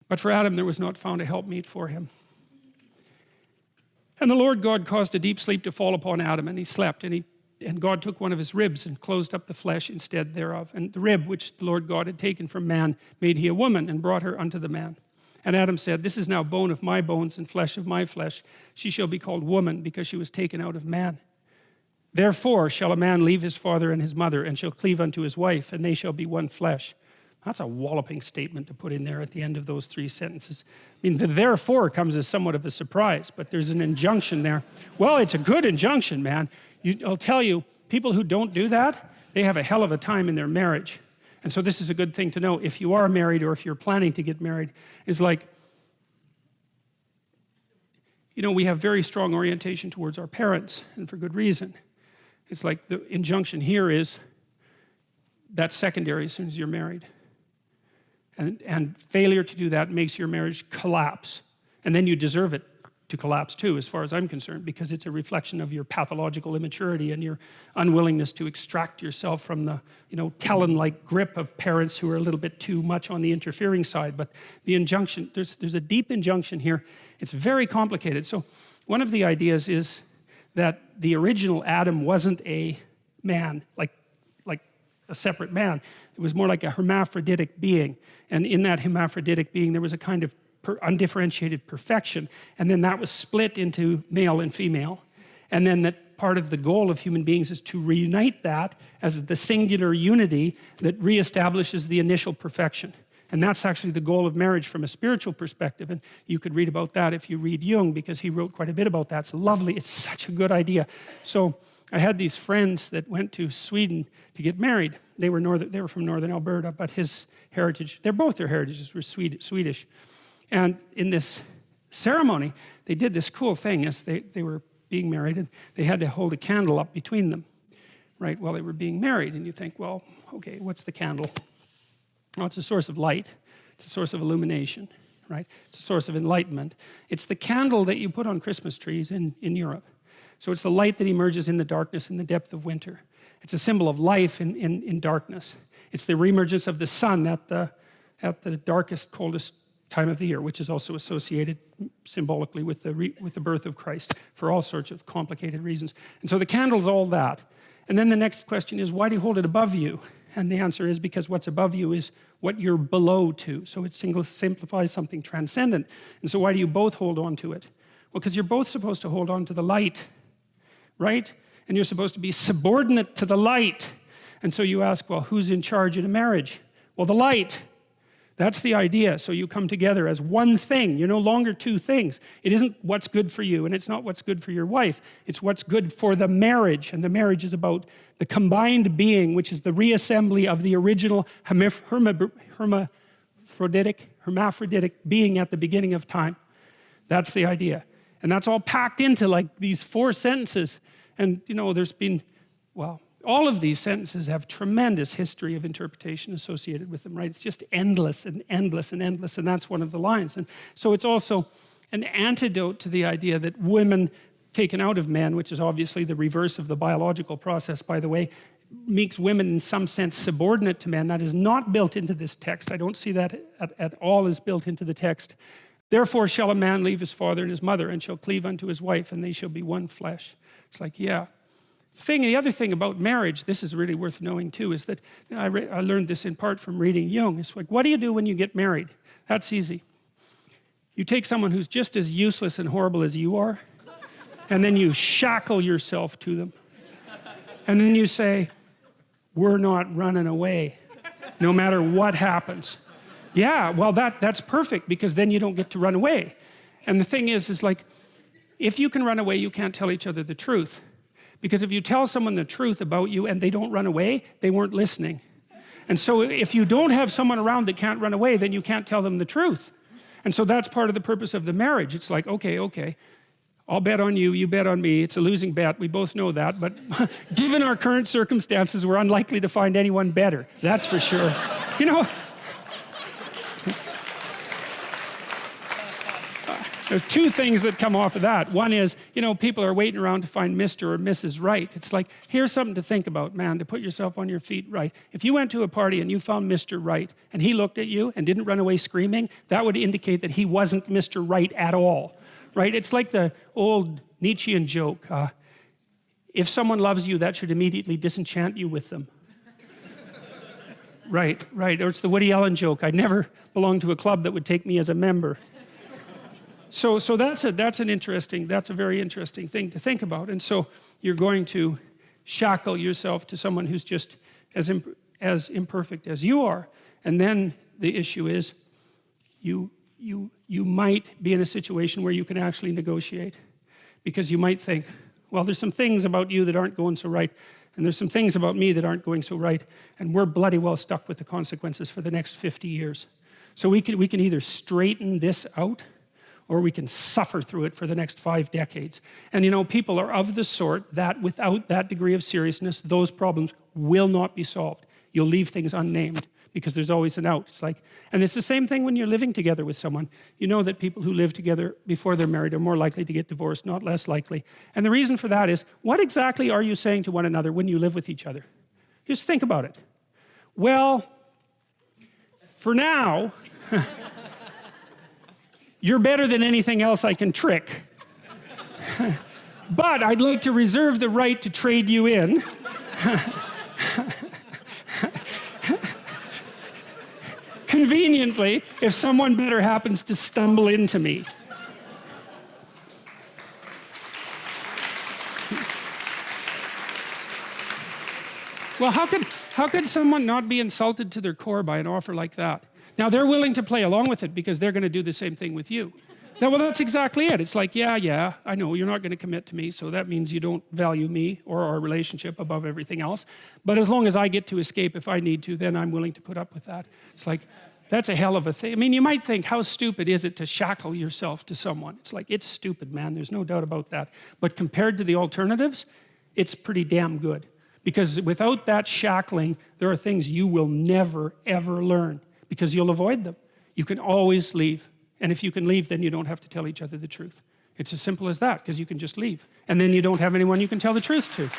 But for Adam there was not found a helpmeet for him. And the Lord God caused a deep sleep to fall upon Adam, and he slept, and God took one of his ribs and closed up the flesh instead thereof. And the rib which the Lord God had taken from man made he a woman, and brought her unto the man. And Adam said, this is now bone of my bones and flesh of my flesh. She shall be called woman, because she was taken out of man. Therefore shall a man leave his father and his mother, and shall cleave unto his wife, and they shall be one flesh. That's a walloping statement to put in there at the end of those 3 sentences. I mean, the therefore comes as somewhat of a surprise, but there's an injunction there. Well, it's a good injunction, man. I'll tell you, people who don't do that, they have a hell of a time in their marriage. And so this is a good thing to know. If you are married, or if you're planning to get married, is like, you know, we have very strong orientation towards our parents, and for good reason. It's like the injunction here is, that's secondary as soon as you're married. And failure to do that makes your marriage collapse. And then you deserve it to collapse too, as far as I'm concerned, because it's a reflection of your pathological immaturity and your unwillingness to extract yourself from the, you know, Talon-like grip of parents who are a little bit too much on the interfering side. But the injunction, there's a deep injunction here. It's very complicated. So one of the ideas is that the original Adam wasn't a man, like a separate man. It was more like a hermaphroditic being. And in that hermaphroditic being, there was a kind of undifferentiated perfection. And then that was split into male and female. And then that part of the goal of human beings is to reunite that as the singular unity that reestablishes the initial perfection. And that's actually the goal of marriage from a spiritual perspective. And you could read about that if you read Jung, because he wrote quite a bit about that. It's lovely. It's such a good idea. So I had these friends that went to Sweden to get married. They were from northern Alberta, but his heritage, both their heritages were Swedish. And in this ceremony, they did this cool thing as they were being married, and they had to hold a candle up between them, right, while they were being married. And you think, well, okay, what's the candle? Well, it's a source of light. It's a source of illumination, right? It's a source of enlightenment. It's the candle that you put on Christmas trees in Europe. So it's the light that emerges in the darkness in the depth of winter. It's a symbol of life in darkness. It's the reemergence of the sun at the darkest, coldest time of the year, which is also associated symbolically with the birth of Christ for all sorts of complicated reasons. And so the candle's all that. And then the next question is, why do you hold it above you? And the answer is because what's above you is what you're below to. So it simplifies something transcendent. And so why do you both hold on to it? Well, because you're both supposed to hold on to the light, right? And you're supposed to be subordinate to the light. And so you ask, well, who's in charge in a marriage? Well, the light. That's the idea. So you come together as one thing. You're no longer two things. It isn't what's good for you, and it's not what's good for your wife. It's what's good for the marriage. And the marriage is about the combined being, which is the reassembly of the original hermaphroditic being at the beginning of time. That's the idea. And that's all packed into like these 4 sentences. And you know, there's been, well, all of these sentences have tremendous history of interpretation associated with them, right? It's just endless and endless and endless, and that's one of the lines. And so it's also an antidote to the idea that women taken out of men, which is obviously the reverse of the biological process, by the way, makes women in some sense subordinate to men. That is not built into this text. I don't see that at all as built into the text. Therefore shall a man leave his father and his mother, and shall cleave unto his wife, and they shall be one flesh. It's like, yeah. The other thing about marriage, this is really worth knowing too, is that I learned this in part from reading Jung. It's like, what do you do when you get married? That's easy. You take someone who's just as useless and horrible as you are, and then you shackle yourself to them. And then you say, we're not running away, no matter what happens. Yeah, well, that's perfect, because then you don't get to run away. And the thing is like, if you can run away, you can't tell each other the truth. Because if you tell someone the truth about you and they don't run away, they weren't listening. And so if you don't have someone around that can't run away, then you can't tell them the truth. And so that's part of the purpose of the marriage. It's like, okay, I'll bet on you, you bet on me. It's a losing bet, we both know that. But given our current circumstances, we're unlikely to find anyone better. That's for sure. You know, There's two things that come off of that. One is, you know, people are waiting around to find Mr. or Mrs. Right. It's like, here's something to think about, man, to put yourself on your feet right. If you went to a party and you found Mr. Right, and he looked at you and didn't run away screaming, that would indicate that he wasn't Mr. Right at all, right? It's like the old Nietzschean joke. If someone loves you, that should immediately disenchant you with them. Right. Or it's the Woody Allen joke. I never belonged to a club that would take me as a member. So that's a very interesting thing to think about. And so you're going to shackle yourself to someone who's just as imperfect as you are. And then the issue is you might be in a situation where you can actually negotiate, because you might think, well, there's some things about you that aren't going so right, and there's some things about me that aren't going so right, and we're bloody well stuck with the consequences for the next 50 years. So we can either straighten this out, or we can suffer through it for the next 5 decades. And you know, people are of the sort that without that degree of seriousness, those problems will not be solved. You'll leave things unnamed because there's always an out. It's like, and it's the same thing when you're living together with someone. You know that people who live together before they're married are more likely to get divorced, not less likely. And the reason for that is, what exactly are you saying to one another when you live with each other? Just think about it. Well, for now, you're better than anything else I can trick. But I'd like to reserve the right to trade you in. Conveniently, if someone better happens to stumble into me. Well, how could someone not be insulted to their core by an offer like that? Now, they're willing to play along with it because they're going to do the same thing with you. Now, well, that's exactly it. It's like, yeah, I know you're not going to commit to me, so that means you don't value me or our relationship above everything else. But as long as I get to escape if I need to, then I'm willing to put up with that. It's like, that's a hell of a thing. I mean, you might think, how stupid is it to shackle yourself to someone? It's like, it's stupid, man. There's no doubt about that. But compared to the alternatives, it's pretty damn good. Because without that shackling, there are things you will never, ever learn, because you'll avoid them. You can always leave. And if you can leave, then you don't have to tell each other the truth. It's as simple as that, because you can just leave. And then you don't have anyone you can tell the truth to.